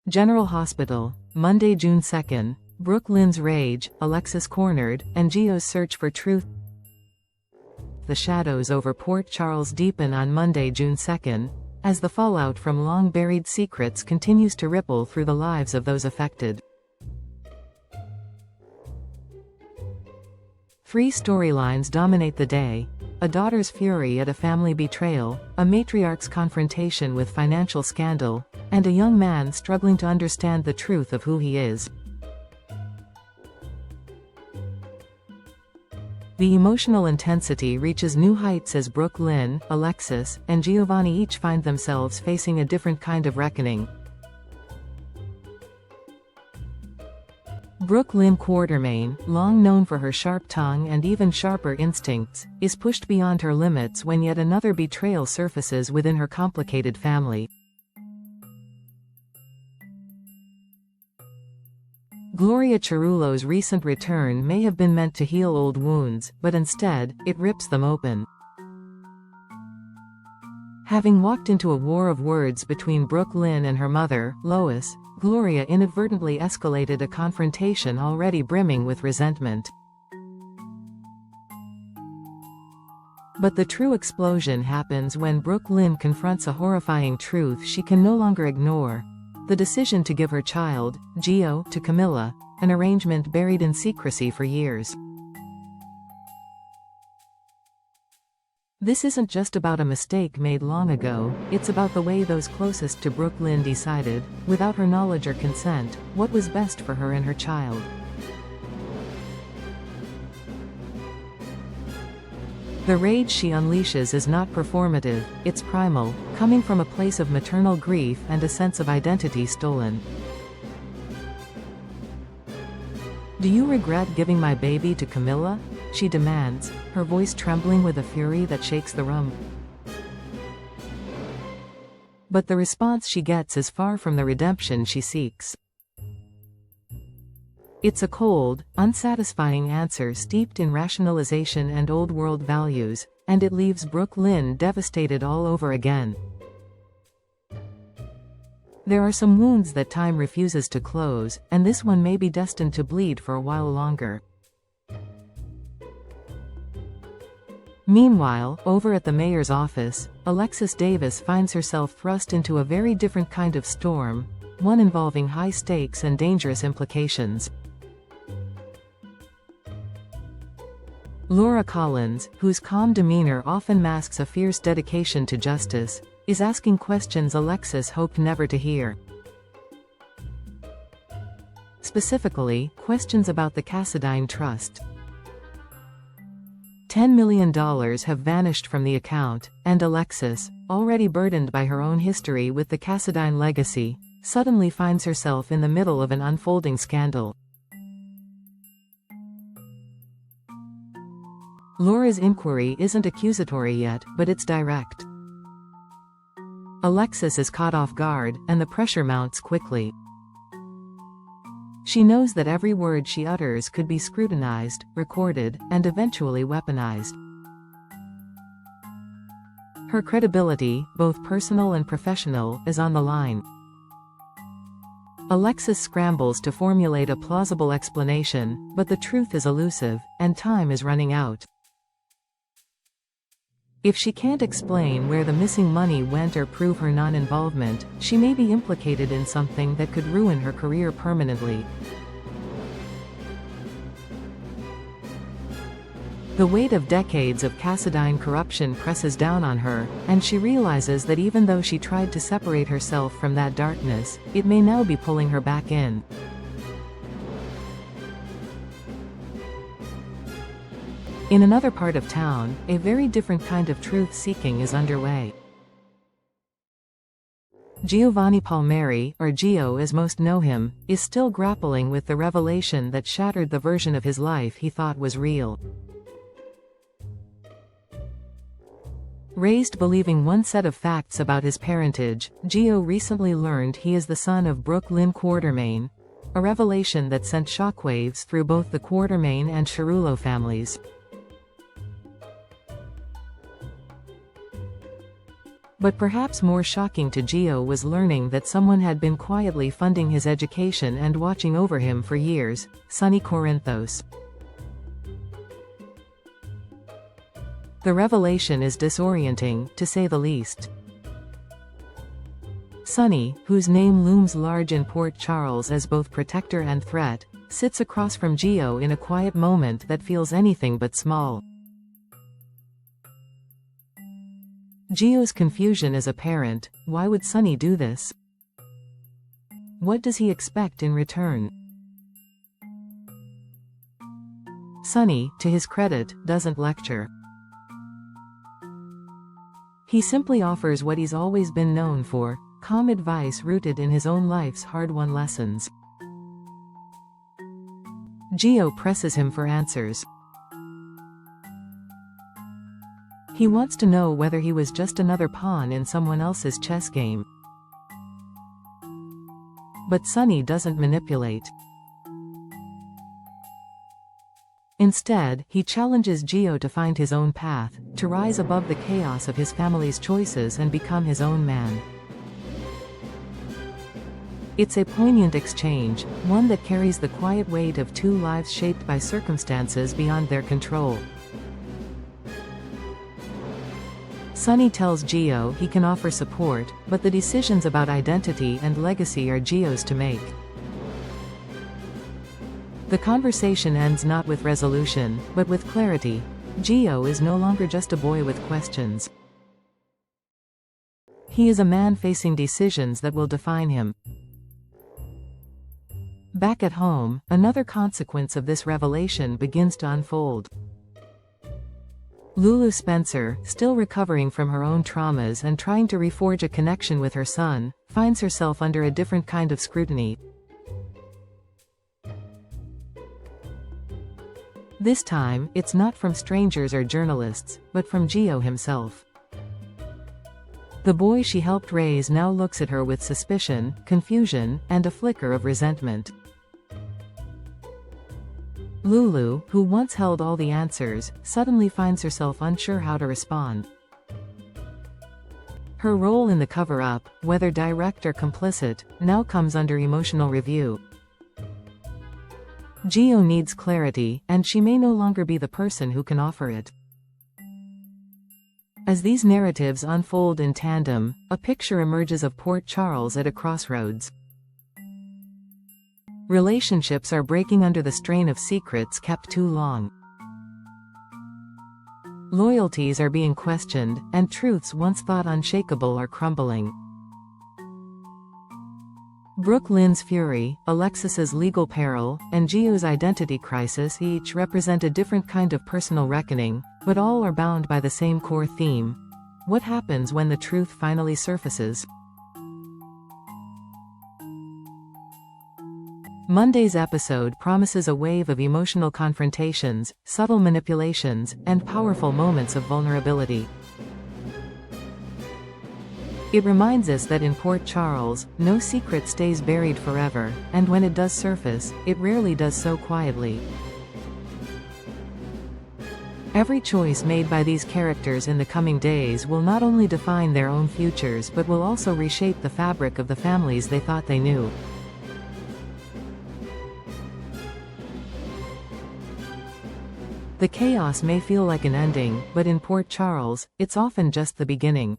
General Hospital, Monday, June 2nd. Brook Lynn's rage, Alexis cornered, and Gio's search for truth. The shadows over Port Charles deepen on Monday, June 2nd, as the fallout from long-buried secrets continues to ripple through the lives of those affected. Three storylines dominate the day: a daughter's fury at a family betrayal, a matriarch's confrontation with financial scandal, and a young man struggling to understand the truth of who he is. The emotional intensity reaches new heights as Brook Lynn, Alexis, and Giovanni each find themselves facing a different kind of reckoning. Brook Lynn Quartermaine, long known for her sharp tongue and even sharper instincts, is pushed beyond her limits when yet another betrayal surfaces within her complicated family. Gloria Cerullo's recent return may have been meant to heal old wounds, but instead, it rips them open. Having walked into a war of words between Brook Lynn and her mother, Lois, Gloria inadvertently escalated a confrontation already brimming with resentment. But the true explosion happens when Brook Lynn confronts a horrifying truth she can no longer ignore: the decision to give her child, Gio, to Camilla, an arrangement buried in secrecy for years. This isn't just about a mistake made long ago, it's about the way those closest to Brook Lynn decided, without her knowledge or consent, what was best for her and her child. The rage she unleashes is not performative, it's primal, coming from a place of maternal grief and a sense of identity stolen. "Do you regret giving my baby to Camilla?" she demands, her voice trembling with a fury that shakes the room. But the response she gets is far from the redemption she seeks. It's a cold, unsatisfying answer steeped in rationalization and old-world values, and it leaves Brook Lynn devastated all over again. There are some wounds that time refuses to close, and this one may be destined to bleed for a while longer. Meanwhile, over at the mayor's office, Alexis Davis finds herself thrust into a very different kind of storm, one involving high stakes and dangerous implications. Laura Collins, whose calm demeanor often masks a fierce dedication to justice, is asking questions Alexis hoped never to hear. Specifically, questions about the Cassadine Trust. $10 million have vanished from the account, and Alexis, already burdened by her own history with the Cassadine legacy, suddenly finds herself in the middle of an unfolding scandal. Laura's inquiry isn't accusatory yet, but it's direct. Alexis is caught off guard, and the pressure mounts quickly. She knows that every word she utters could be scrutinized, recorded, and eventually weaponized. Her credibility, both personal and professional, is on the line. Alexis scrambles to formulate a plausible explanation, but the truth is elusive, and time is running out. If she can't explain where the missing money went or prove her non-involvement, she may be implicated in something that could ruin her career permanently. The weight of decades of Cassadine corruption presses down on her, and she realizes that even though she tried to separate herself from that darkness, it may now be pulling her back in. In another part of town, a very different kind of truth-seeking is underway. Giovanni Palmieri, or Gio as most know him, is still grappling with the revelation that shattered the version of his life he thought was real. Raised believing one set of facts about his parentage, Gio recently learned he is the son of Brook Lynn Quartermaine, a revelation that sent shockwaves through both the Quartermaine and Cerullo families. But perhaps more shocking to Gio was learning that someone had been quietly funding his education and watching over him for years, Sonny Corinthos. The revelation is disorienting, to say the least. Sonny, whose name looms large in Port Charles as both protector and threat, sits across from Gio in a quiet moment that feels anything but small. Gio's confusion is apparent. Why would Sonny do this? What does he expect in return? Sonny, to his credit, doesn't lecture. He simply offers what he's always been known for, calm advice rooted in his own life's hard-won lessons. Gio presses him for answers. He wants to know whether he was just another pawn in someone else's chess game. But Sonny doesn't manipulate. Instead, he challenges Gio to find his own path, to rise above the chaos of his family's choices and become his own man. It's a poignant exchange, one that carries the quiet weight of two lives shaped by circumstances beyond their control. Sonny tells Gio he can offer support, but the decisions about identity and legacy are Gio's to make. The conversation ends not with resolution, but with clarity. Gio is no longer just a boy with questions. He is a man facing decisions that will define him. Back at home, another consequence of this revelation begins to unfold. Lulu Spencer, still recovering from her own traumas and trying to reforge a connection with her son, finds herself under a different kind of scrutiny. This time, it's not from strangers or journalists, but from Gio himself. The boy she helped raise now looks at her with suspicion, confusion, and a flicker of resentment. Lulu, who once held all the answers, suddenly finds herself unsure how to respond. Her role in the cover-up, whether direct or complicit, now comes under emotional review. Gio needs clarity, and she may no longer be the person who can offer it. As these narratives unfold in tandem, a picture emerges of Port Charles at a crossroads. Relationships are breaking under the strain of secrets kept too long. Loyalties are being questioned, and truths once thought unshakable are crumbling. Brook Lynn's fury, Alexis's legal peril, and Gio's identity crisis each represent a different kind of personal reckoning, but all are bound by the same core theme. What happens when the truth finally surfaces? Monday's episode promises a wave of emotional confrontations, subtle manipulations, and powerful moments of vulnerability. It reminds us that in Port Charles, no secret stays buried forever, and when it does surface, it rarely does so quietly. Every choice made by these characters in the coming days will not only define their own futures but will also reshape the fabric of the families they thought they knew. The chaos may feel like an ending, but in Port Charles, it's often just the beginning.